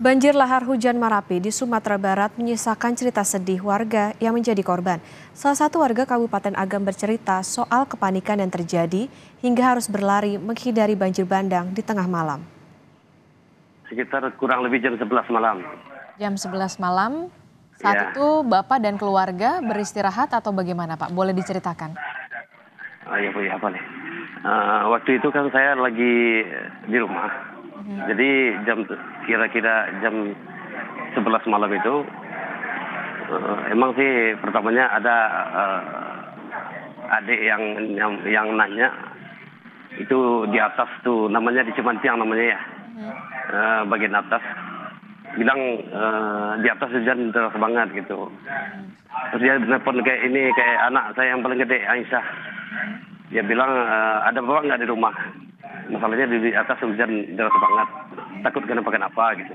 Banjir lahar hujan Marapi di Sumatera Barat menyisakan cerita sedih warga yang menjadi korban. Salah satu warga Kabupaten Agam bercerita soal kepanikan yang terjadi hingga harus berlari menghindari banjir bandang di tengah malam. Sekitar kurang lebih jam 11 malam. Jam 11 malam, saat Ya. itu Bapak dan keluarga beristirahat atau bagaimana Pak? Boleh diceritakan? Ya Bu, ya boleh. Waktu itu kan saya lagi di rumah. Jadi kira-kira jam 11 malam itu, emang sih pertamanya ada adik yang nanya, itu di atas tuh namanya di Cimantiang namanya ya, bagian atas. Bilang di atas hujan deras banget gitu. Terus dia nelfon kayak anak saya yang paling gede, Aisyah. Dia bilang ada bapak nggak di rumah? Masalahnya di atas hujan deras banget. Takut kenapa-kenapa gitu.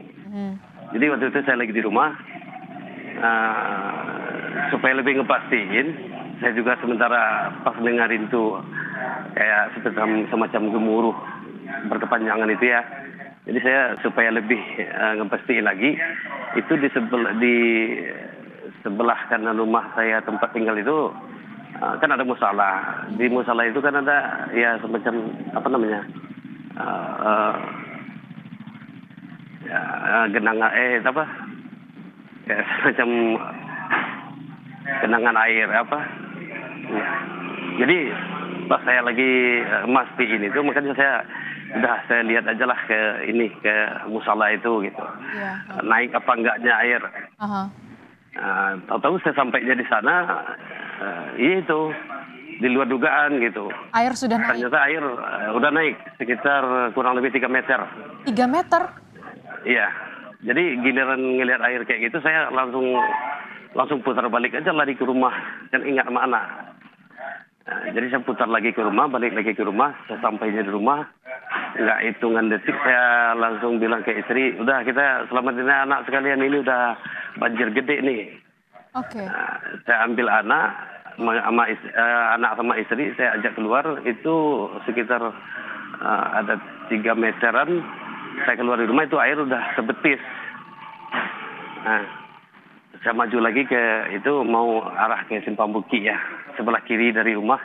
Jadi waktu itu saya lagi di rumah. Supaya lebih ngepastiin, saya juga sementara pas dengerin tuh kayak semacam gemuruh berkepanjangan itu ya. Jadi saya supaya lebih ngepastiin lagi, itu di sebelah kanan rumah saya tempat tinggal itu kan ada musala. Di musala itu kan ada ya semacam apa namanya genangan apa kayak semacam genangan air apa. Jadi pas saya lagi mastiin itu, makanya saya lihat aja lah ke musala itu gitu. Iya. Naik apa enggaknya air. Tahu-tahu saya sampainya di sana, itu di luar dugaan gitu. Air sudah naik? Ternyata air udah naik sekitar kurang lebih 3 meter. 3 meter? Iya. Jadi giliran ngelihat air kayak gitu, saya langsung putar balik aja lari ke rumah. Dan ingat sama anak. Jadi saya putar lagi ke rumah, balik lagi ke rumah. Saya sampainya di rumah, nggak hitungan detik saya langsung bilang ke istri, udah kita selamatin anak sekalian, ini udah banjir gede nih. Oke. Saya ambil anak sama istri, saya ajak keluar, itu sekitar ada 3 meteran. Saya keluar di rumah, itu air udah sebetis. Saya maju lagi itu mau arah ke Simpang Bukit ya, sebelah kiri dari rumah,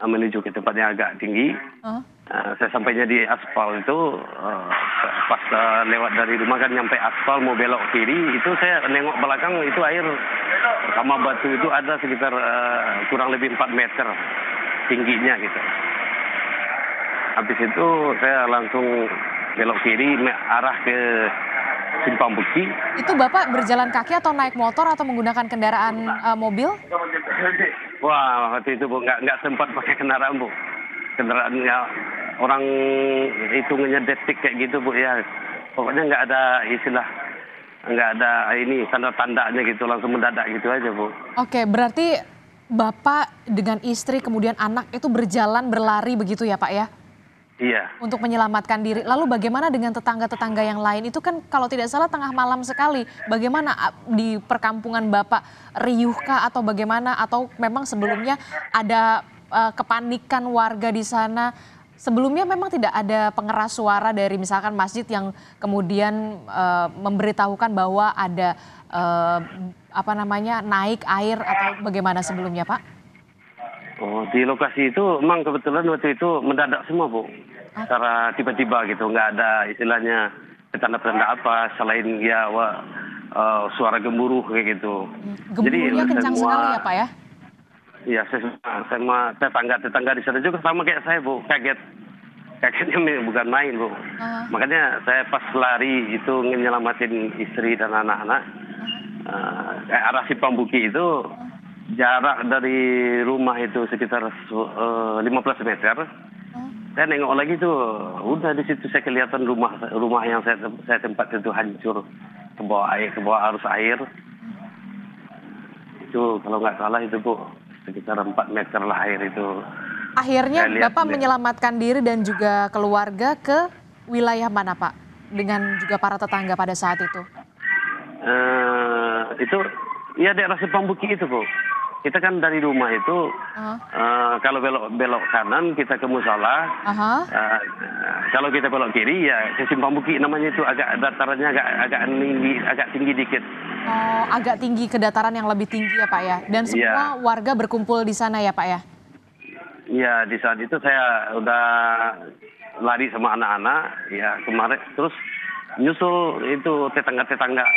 menuju ke tempat yang agak tinggi. Saya sampainya di aspal itu, pas lewat dari rumah kan nyampe aspal mau belok kiri, itu saya nengok belakang, itu air sama batu itu ada sekitar kurang lebih 4 meter tingginya gitu. Habis itu saya langsung belok kiri arah ke Simpang Bukit. Itu Bapak berjalan kaki atau naik motor atau menggunakan kendaraan mobil? Wah, waktu itu Bu, nggak sempat pakai kendaraan Bu. Kendaraannya orang hitungannya detik kayak gitu Bu ya. Pokoknya nggak ada ini tanda-tandanya gitu, langsung mendadak gitu aja Bu. Oke, berarti Bapak dengan istri kemudian anak itu berjalan berlari begitu ya Pak ya? Iya. Untuk menyelamatkan diri. Lalu bagaimana dengan tetangga-tetangga yang lain? Itu kan kalau tidak salah tengah malam sekali. Bagaimana di perkampungan Bapak, riuhkah atau bagaimana? Atau memang sebelumnya ada kepanikan warga di sana? Sebelumnya memang tidak ada pengeras suara dari misalkan masjid yang kemudian memberitahukan bahwa ada naik air atau bagaimana sebelumnya Pak? Oh, di lokasi itu memang kebetulan waktu itu mendadak semua Bu. Secara tiba-tiba gitu, nggak ada istilahnya tanda-tanda apa selain ya suara gemuruh kayak gitu. Gemuruhnya kencang sekali ya Pak ya? Iya, sama tetangga di sana juga sama kayak saya Bu, kagetnya bukan main Bu. Makanya saya pas lari itu nyelamatin istri dan anak-anak, arah Simpang Bukit itu jarak dari rumah itu sekitar 15 meter. Saya nengok lagi tuh, udah di situ saya kelihatan rumah yang saya tempat itu hancur ke bawah arus air. Itu kalau nggak salah itu Bu, sekitar 4 meter lah air itu. Akhirnya Bapak menyelamatkan diri dan juga keluarga ke wilayah mana Pak? Dengan juga para tetangga pada saat itu? Itu ya daerah Simpang Bukit itu Bu. kita kan dari rumah itu kalau belok kanan kita ke musola. Kalau kita belok kiri ya ke Simpang Bukit, namanya itu agak datarannya agak tinggi dikit. Oh, agak tinggi, ke dataran yang lebih tinggi ya Pak ya. Dan semua warga berkumpul di sana ya Pak ya. Iya, di saat itu saya udah lari sama anak-anak ya kemarin, terus nyusul itu tetangga-tetangga